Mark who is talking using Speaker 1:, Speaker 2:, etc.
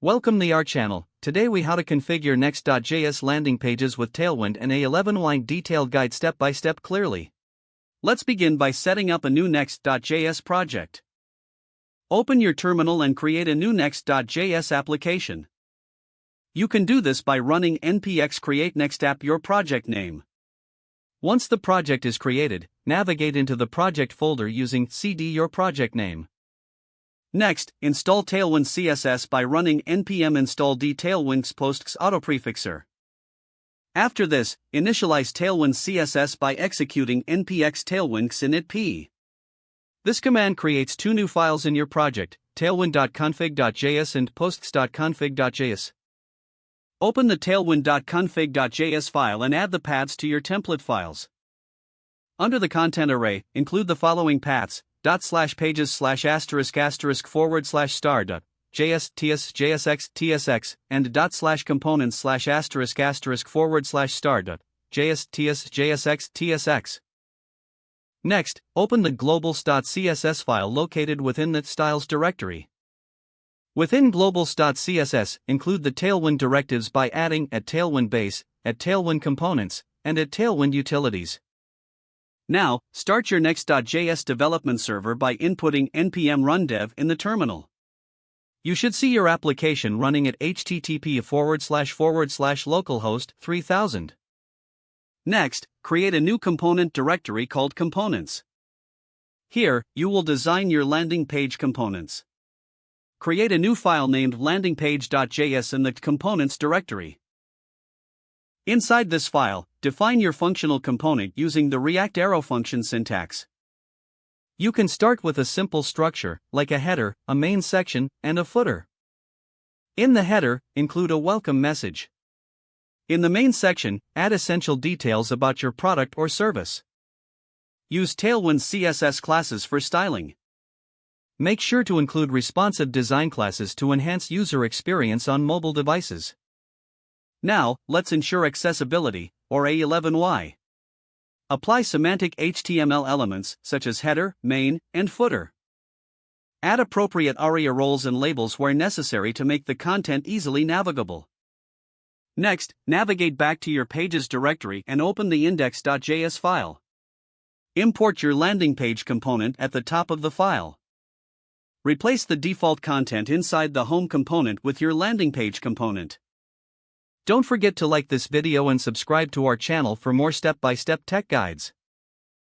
Speaker 1: Welcome to our channel. Today we how to configure Next.js landing pages with Tailwind and A11y detailed guide step by step clearly. Let's begin by setting up a new Next.js project. Open your terminal and create a new Next.js application. You can do this by running npx create next app your project name. Once the project is created, navigate into the project folder using cd your project name. Next, install Tailwind CSS by running npm install d tailwind posts autoprefixer. After this, initialize Tailwind CSS by executing npx tailwind init. This command creates two new files in your project, tailwind.config.js and posts.config.js. Open the tailwind.config.js file and add the paths to your template files. Under the content array, include the following paths: /pages **** forward slash star dot js ts jsx tsx and /components *** forward slash star dot js ts jsx tsx. Next, open the globals.css file located within the styles directory. Within globals.css, include the Tailwind directives by adding @Tailwind base, @Tailwind components, and @Tailwind utilities. Now, start your Next.js development server by inputting npm run dev in the terminal. You should see your application running at http://localhost 3000. Next, create a new component directory called components. Here, you will design your landing page components. Create a new file named landingpage.js in the components directory. Inside this file, define your functional component using the React arrow function syntax. You can start with a simple structure, like a header, a main section, and a footer. In the header, include a welcome message. In the main section, add essential details about your product or service. Use Tailwind CSS classes for styling. Make sure to include responsive design classes to enhance user experience on mobile devices. Now, let's ensure accessibility, or A11y. Apply semantic HTML elements such as header, main, and footer. Add appropriate ARIA roles and labels where necessary to make the content easily navigable. Next, navigate back to your pages directory and open the index.js file. Import your landing page component at the top of the file. Replace the default content inside the home component with your landing page component. Don't forget to like this video and subscribe to our channel for more step-by-step tech guides.